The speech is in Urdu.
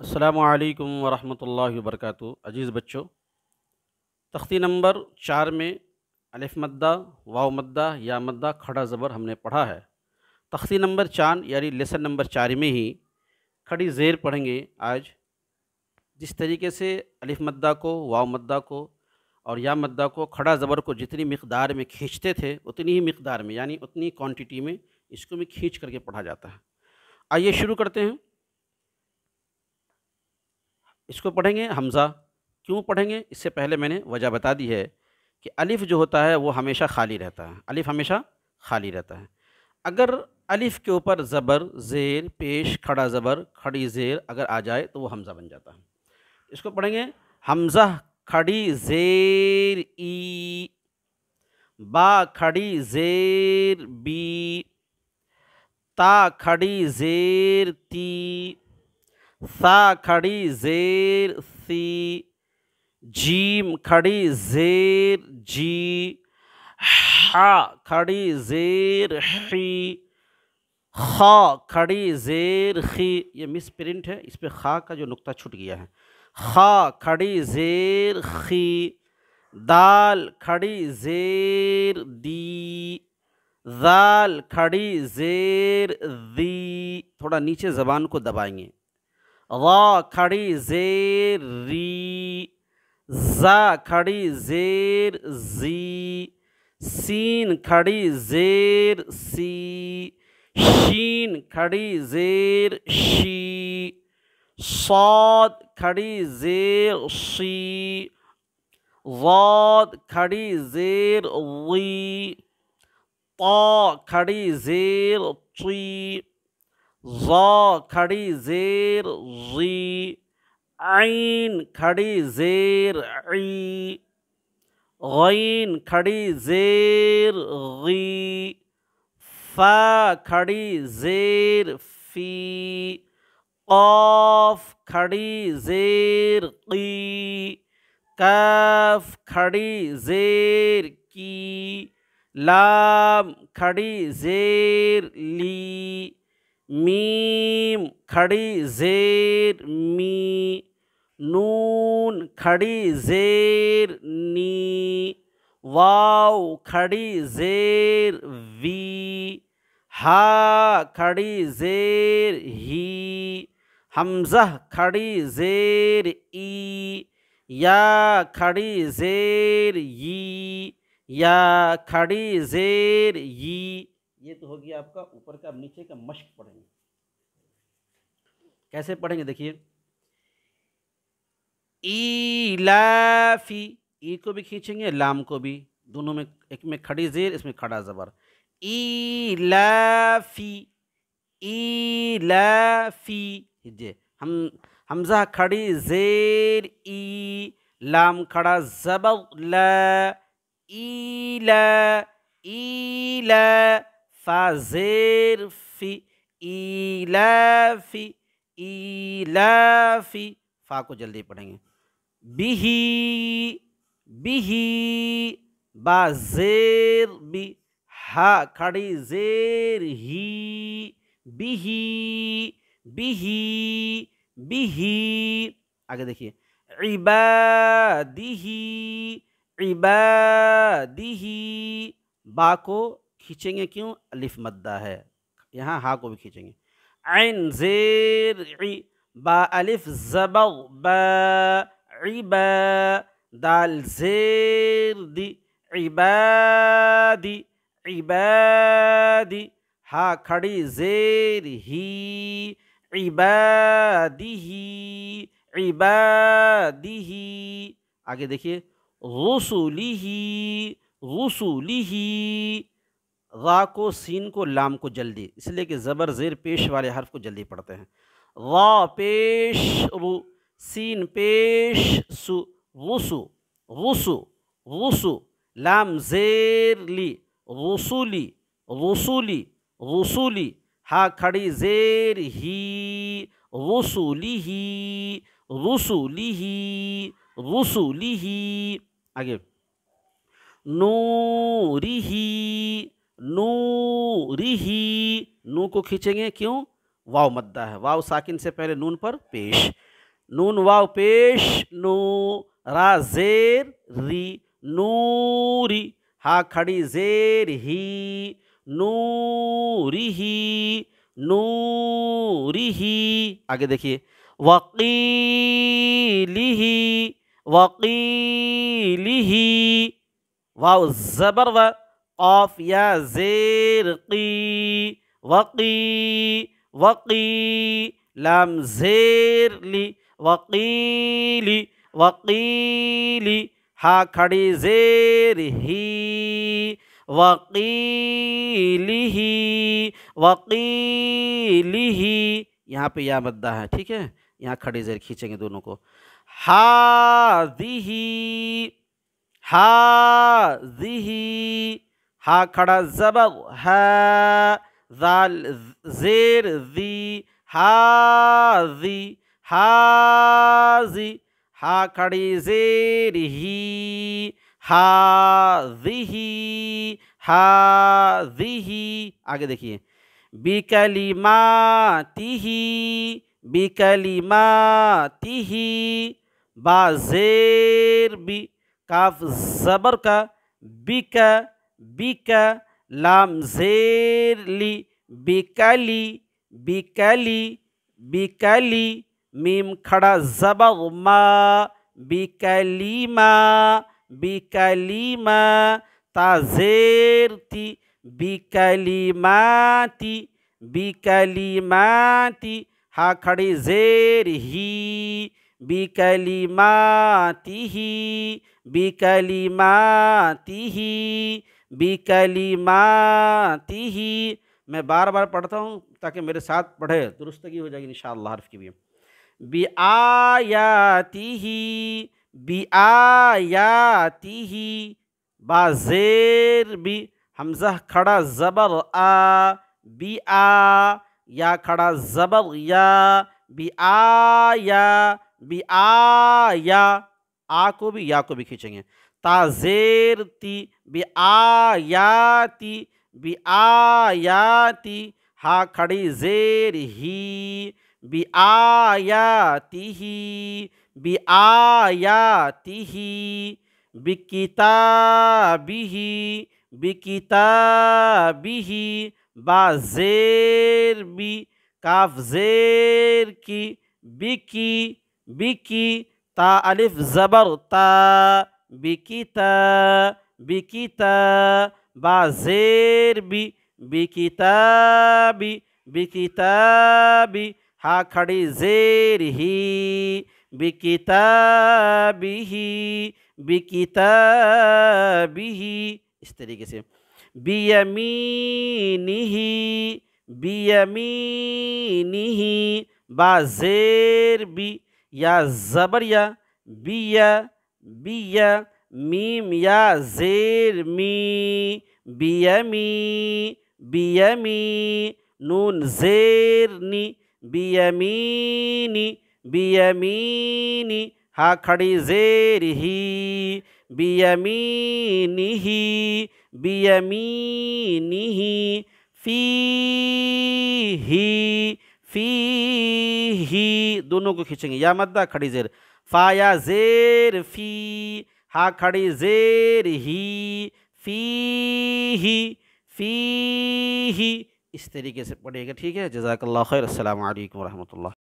السلام علیکم ورحمۃ اللہ وبرکاتہ۔ عزیز بچوں، تختی نمبر 4 میں الف مدہ، واو مدہ، یا مدہ، کھڑا زبر ہم نے پڑھا ہے۔ تختی نمبر 4 یعنی لیسن نمبر 4 میں ہی کھڑی زیر پڑھیں گے آج۔ جس طریقے سے الف مدہ کو، واو مدہ کو اور یا مدہ کو، کھڑا زبر کو جتنی مقدار میں کھینچتے تھے اتنی ہی مقدار میں یعنی اتنی کوانٹٹی میں اس کو بھی کھینچ کر کے پڑھا جاتا ہے۔ آئیے شروع کرتے ہیں۔ اس کو پڑھیں گے حمزہ۔ کیوں پڑھیں گے؟ اس سے پہلے میں نے وجہ بتا دی ہے کہ الف جو ہوتا ہے وہ ہمیشہ خالی رہتا ہے۔ الف ہمیشہ خالی رہتا ہے۔ اگر الف کے اوپر زبر، زیر، پیش، کھڑا زبر، کھڑی زیر اگر آ جائے تو وہ حمزہ بن جاتا ہے۔ اس کو پڑھیں گے حمزہ کھڑی زیر ای، با کھڑی زیر بی، تا کھڑی زیر تی، ثا کھڑی زیر سی، جیم کھڑی زیر جی، حا کھڑی زیر حی، خا کھڑی زیر خی۔ یہ مس پرنٹ ہے، اس پہ خا کا جو نقطہ چھٹ گیا ہے۔ خا کھڑی زیر خی، دال کھڑی زیر دی، ذال کھڑی زیر ذی، تھوڑا نیچے زبان کو دبائیں گے۔ را کھڑی زیر ری، زا کھڑی زیر زی، سین کھڑی زیر سی، شین کھڑی زیر شی، صاد کھڑی زیر شی، ضاد کھڑی زیر وی، طا کھڑی زیر طی، ظا کھڑی زیر ضی، عین کھڑی زیر عی، غین کھڑی زیر غی، فا کھڑی زیر فی، قاف کھڑی زیر قی، کاف کھڑی زیر کی، لام کھڑی زیر لی، میم کھڑی زیر می، نون کھڑی زیر نی، واو کھڑی زیر وی، ہا کھڑی زیر ہی، حمزہ کھڑی زیر ای، یا کھڑی زیر یی، یا کھڑی زیر یی۔ یہ تو ہو گیا آپ کا اوپر کا۔ اب نیچے کا مشق پڑھیں گے۔ کیسے پڑھیں گے؟ دیکھیے، ایلافی، ای کو بھی کھینچیں گے، لام کو بھی، دونوں میں، ایک میں کھڑی زیر، اس میں کھڑا زبر۔ ایلافی، ایلافی، ہم حمزہ کھڑی زیر ای، لام کھڑا زبر لا، ایلا، ایلا، فا زیر فی، ایلافی، ایلافی، فا کو جلدی پڑھیں گے۔ بیہی، بیہی، با زیر بی، ہا کھڑی زیر ہی، بیہی، بیہی، بیہی۔ آگے دیکھیے، عبادیہی، عبادیہی، با کو کھینچیں گے، کیوں؟ الف مدہ ہے، یہاں ہا کو بھی کھینچیں گے۔ عین زیر عی، با الف زبر با، عبا، دال زیر دی، عبادی، عبادی، ہا کھڑی زیر ہی، عبادیہی، عبادیہی۔ آگے دیکھیے، رسولہی، رسولہی، را کو، سین کو، لام کو جلدی، اس لیے کہ زبر زیر پیش والے حرف کو جلدی پڑھتے ہیں۔ را پیش رو، سین پیش سو، رسو، رسو، رسو، لام زیر لی، رسولی، رسولی، رسولی، ہا کھڑی زیر ہی، رسولیہی، رسولیہی، رسولیہی۔ آگے، نوریہی، نوریہی، نو کو کھینچیں گے، کیوں؟ واو مدہ ہے، واو ساکن سے پہلے نون پر پیش۔ نون واو پیش نو، را زیر ری، نوری، ہا کھڑی زیر ہی، نوری ہی، نوری ہی۔ آگے دیکھیے وقیلہ، وقیلہ، واو زبر و، قاف یا زیر قی، وقی، وقی، لام زیر لی، وقیلی، وقیلی، ہا کھڑی زیر ہی، وقیلہ، وقیلہ، یہاں پہ یا مدہ ہے، ٹھیک ہے، یہاں کھڑی زیر کھینچیں گے دونوں کو۔ ہاذہ، ہاذہ، ہا کھڑا زبر ہے، ذال زیر ذی، ہاذی، ہاذی، ہا کھڑی زیر ہی، ہاذہ، ہاذہ۔ آگے دیکھیے بکلماتہ، بکلماتہ، با زیر بی، کاف زبر کا، بکا، بکا، لام زیر لی، بکلی، بکلی، بکلی، میم کھڑا زبر ما، بکلیما، بکلیما، تا زیر تی، بکلماتی، بکلماتی، ہا کھڑی زیر ہی، بکلماتہ، بکلماتہ، بکلماتہ۔ میں بار بار پڑھتا ہوں تاکہ میرے ساتھ پڑھے، درستگی ہو جائے گی انشاءاللہ حرف کی بھی۔ بِآیاتہ، بِآیاتہ، با زیر بی، حمزہ کھڑا زبر آ، بی آ، یا کھڑا زبر یا، بی آیا، بی آیا، آ کو بھی یا کو بھی کھینچیں گے، تا زیر تی، بی آیاتی، بی آیاتی، ہا کھڑی زیر ہی، بی آیاتہ، بی آیاتہ، بکتابہ، بکتابہ، با زیر بی، کاف زیر کی، بکی، بکی، تا الف زبر تا، بکتا، بکتا، با زیر بی، بکتابی، بکتابی، ہا کھڑی زیر ہی، بکتابہ، بکتابہ، اس طریقے سے۔ بیمینہ، بیمینہ، با زیر بی، یا زبر یا، بیا، بیا، میم یا زیر می، بیمی، بیمی، نون زیر نی، بیمینی، بیمینی، ہا کھڑی زیر ہی، بیمینہ، بیمینہ، فیہ، فیہ، دونوں کو کھینچیں گے، یا مدہ کھڑی زیر، فا یا زیر فی، ہا کھڑی زیر ہی، فیہ، فیہ، اس طریقے سے پڑھیے گا، ٹھیک ہے۔ جزاک اللہ خیر، السلام علیکم ورحمۃ اللہ۔